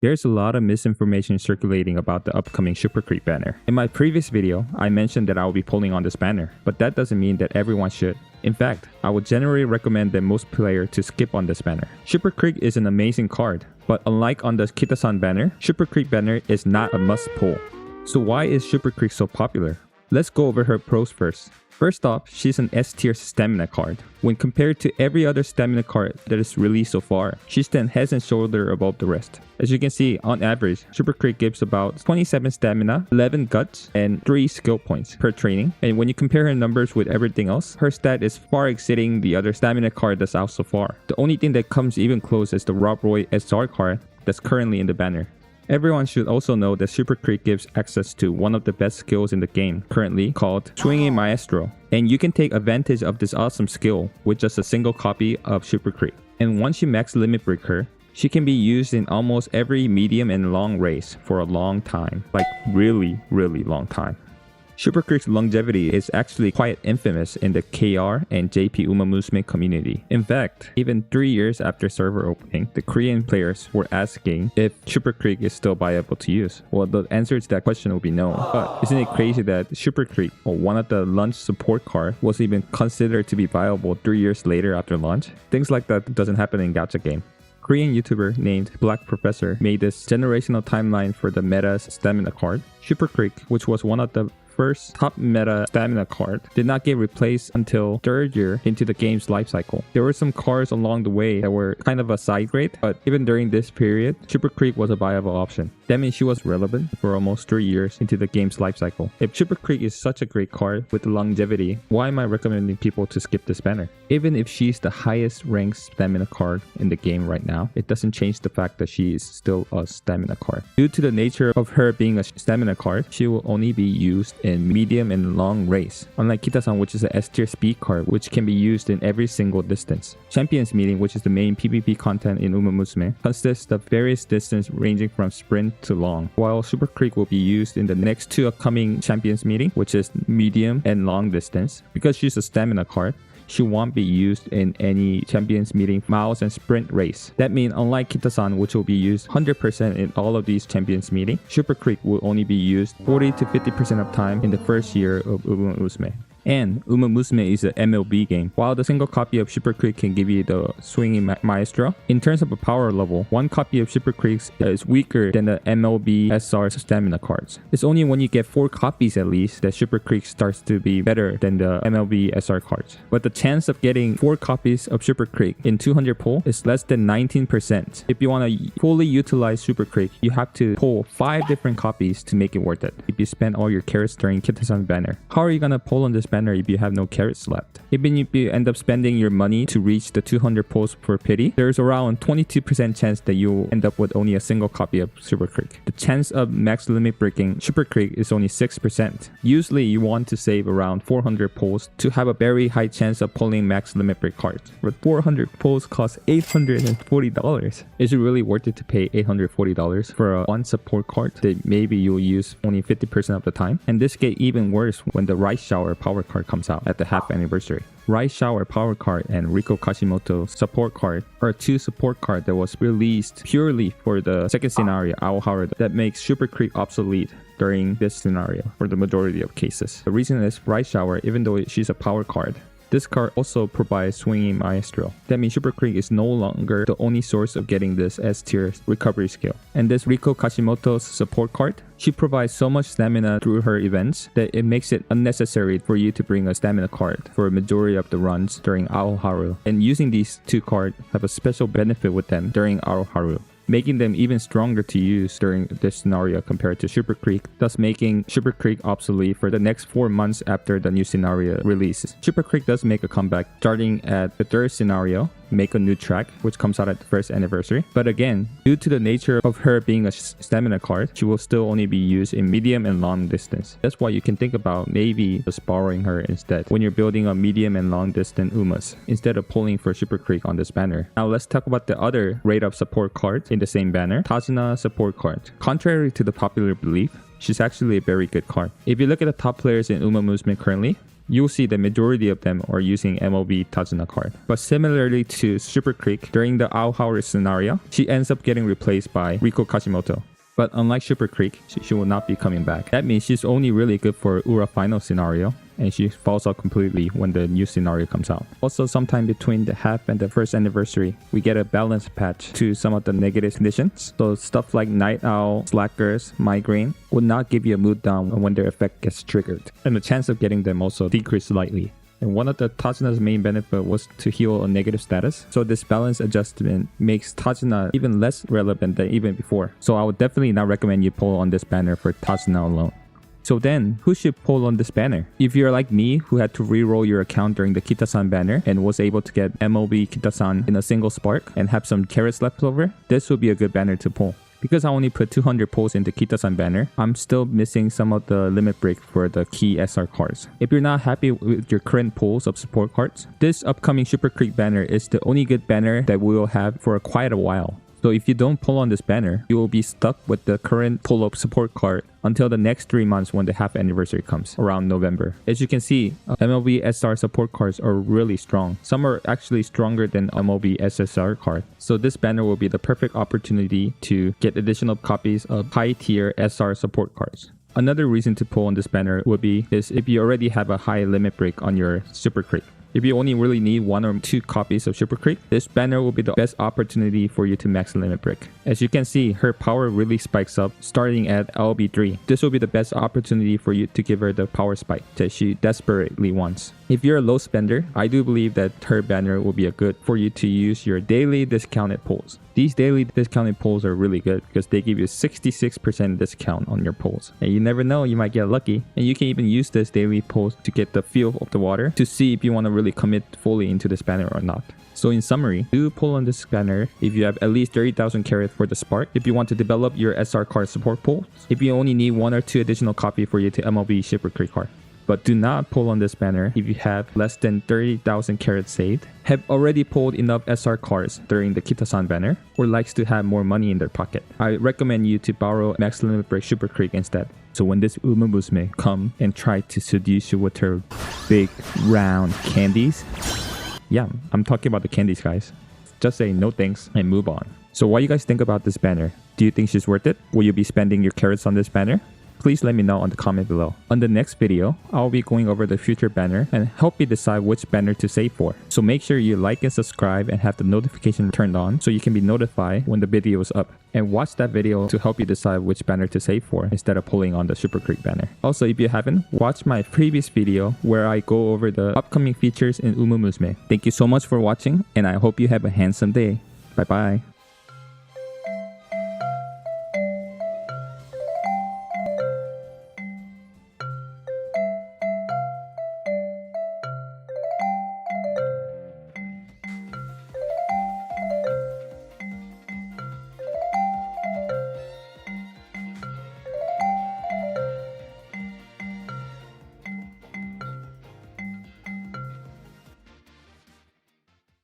There's a lot of misinformation circulating about the upcoming Super Creek banner. In my previous video, I mentioned that I will be pulling on this banner, but that doesn't mean that everyone should. In fact, I would generally recommend that most players to skip on this banner. Super Creek is an amazing card, but unlike on the Kita-san banner, Super Creek banner is not a must pull. So why is Super Creek so popular? Let's go over her pros first. First off, she's an S-tier stamina card. When compared to every other stamina card that is released so far, she stands head and shoulder above the rest. As you can see, on average, Super Creek gives about 27 stamina, 11 guts, and 3 skill points per training. And when you compare her numbers with everything else, her stat is far exceeding the other stamina card that's out so far. The only thing that comes even close is the Rob Roy SR card that's currently in the banner. Everyone should also know that Super Creek gives access to one of the best skills in the game, currently called Swinging Maestro. And you can take advantage of this awesome skill with just a single copy of Super Creek. And once you max limit break her, she can be used in almost every medium and long race for a long time. Like really long time. Super Creek's longevity is actually quite infamous in the KR and JP Uma Musume community. In fact, even 3 years after server opening, the Korean players were asking if Super Creek is still viable to use. Well, the answer to that question will be no. But isn't it crazy that Super Creek, or one of the launch support cards, was even considered to be viable 3 years later after launch? Things like that doesn't happen in gacha game. Korean YouTuber named Black Professor made this generational timeline for the meta stamina card. Super Creek, which was one of the first top meta stamina card, did not get replaced until 3rd year into the game's lifecycle. There were some cards along the way that were kind of a side grade, but even during this period, Super Creek was a viable option. That means she was relevant for almost 3 years into the game's lifecycle. If Super Creek is such a great card with longevity, why am I recommending people to skip this banner? Even if she's the highest ranked stamina card in the game right now, it doesn't change the fact that she is still a stamina card. Due to the nature of her being a stamina card, she will only be used in medium and long race, unlike Kita-san, which is an S-tier speed card which can be used in every single distance. Champions Meeting, which is the main PvP content in Uma Musume, consists of various distance ranging from sprint to long, while Super Creek will be used in the next 2 upcoming Champions Meeting, which is medium and long distance. Because she's a stamina card, she won't be used in any Champions Meeting miles and sprint race. That means unlike Kita-san, which will be used 100% in all of these Champions Meeting, Super Creek will only be used 40 to 50% of time in the first year of Uma Musume. And Uma Musume is an MLB game. While the single copy of Super Creek can give you the Swinging Maestro, in terms of a power level, one copy of Super Creek is weaker than the MLB SR stamina cards. It's only when you get 4 copies at least that Super Creek starts to be better than the MLB SR cards. But the chance of getting 4 copies of Super Creek in 200 pull is less than 19%. If you want to fully utilize Super Creek, you have to pull 5 different copies to make it worth it. If you spend all your carats during Kita-san banner, how are you gonna pull on this banner if you have no carats left? Even if you end up spending your money to reach the 200 pulls for pity, there's around 22% chance that you'll end up with only a single copy of Super Creek. The chance of max limit breaking Super Creek is only 6%. Usually you want to save around 400 pulls to have a very high chance of pulling max limit break cards. But 400 pulls cost $840. Is it really worth it to pay $840 for a one support card that maybe you'll use only 50% of the time? And this gets even worse when the Rice Shower power card comes out at the half anniversary. Rice Shower power card and Riko Kashimoto support card are 2 support cards that was released purely for the second scenario, Aoharu, that makes Super Creek obsolete during this scenario for the majority of cases. The reason is Rice Shower, even though she's a power card, this card also provides Swinging Maestro. That means Super Creek is no longer the only source of getting this S-tier recovery skill. And this Riko Kashimoto's support card, she provides so much stamina through her events that it makes it unnecessary for you to bring a stamina card for a majority of the runs during Aoharu. And using these 2 cards have a special benefit with them during Aoharu, making them even stronger to use during this scenario compared to Super Creek, thus making Super Creek obsolete for the next 4 months after the new scenario releases. Super Creek does make a comeback starting at the 3rd scenario, Make a New Track, which comes out at the 1st anniversary. But again, due to the nature of her being a stamina card, she will still only be used in medium and long distance. That's why you can think about maybe just borrowing her instead when you're building a medium and long distance Umas, instead of pulling for Super Creek on this banner. Now let's talk about the other rate of support cards in the same banner, Tazuna Support Card. Contrary to the popular belief, she's actually a very good card. If you look at the top players in Uma Musume currently, you'll see the majority of them are using MLB Tazuna card. But similarly to Super Creek, during the Aoharu scenario, she ends up getting replaced by Riko Kashimoto. But unlike Super Creek, she will not be coming back. That means she's only really good for Ura final scenario, and she falls out completely when the new scenario comes out. Also, sometime between the half and the first anniversary, we get a balance patch to some of the negative conditions. So stuff like night owl, slackers, migraine would not give you a mood down when their effect gets triggered. And the chance of getting them also decrease slightly. And one of the Tazuna's main benefit was to heal a negative status. So this balance adjustment makes Tazuna even less relevant than even before. So I would definitely not recommend you pull on this banner for Tazuna alone. So then, who should pull on this banner? If you're like me, who had to re-roll your account during the Kita-san banner and was able to get MLB Kita-san in a single spark and have some carats left over, this would be a good banner to pull. Because I only put 200 pulls into Kita-san banner, I'm still missing some of the limit break for the key SR cards. If you're not happy with your current pulls of support cards, this upcoming Super Creek banner is the only good banner that we will have for quite a while. So if you don't pull on this banner, you will be stuck with the current pull-up support card until the next 3 months when the half anniversary comes around November. As you can see, MLB SR support cards are really strong. Some are actually stronger than MLB SSR card. So this banner will be the perfect opportunity to get additional copies of high-tier SR support cards. Another reason to pull on this banner would be if you already have a high limit break on your Super Creek. If you only really need 1 or 2 copies of Super Creek, this banner will be the best opportunity for you to max limit break. As you can see, her power really spikes up starting at LB3. This will be the best opportunity for you to give her the power spike that she desperately wants. If you're a low spender, I do believe that her banner will be a good for you to use your daily discounted pulls. These daily discounted pulls are really good because they give you 66% discount on your pulls. And you never know, you might get lucky. And you can even use this daily pulls to get the feel of the water to see if you want to really commit fully into this banner or not. So in summary, do pull on this banner if you have at least 30,000 carats for the spark, if you want to develop your SR card support pulls, if you only need 1 or 2 additional copy for you to MLB Super Creek card. But do not pull on this banner if you have less than 30,000 carats saved, have already pulled enough SR cards during the Kita-san banner, or likes to have more money in their pocket. I recommend you to borrow Max Limit Break Super Creek instead. So when this Uma Musume come and try to seduce you with her big round candies, yeah, I'm talking about the candies, guys. Just say no thanks and move on. So what do you guys think about this banner? Do you think she's worth it? Will you be spending your carats on this banner? Please let me know on the comment below. On the next video, I'll be going over the future banner and help you decide which banner to save for. So make sure you like and subscribe and have the notification turned on so you can be notified when the video is up. And watch that video to help you decide which banner to save for instead of pulling on the Super Creek banner. Also, if you haven't, watch my previous video where I go over the upcoming features in Uma Musume. Thank you so much for watching and I hope you have a handsome day. Bye bye.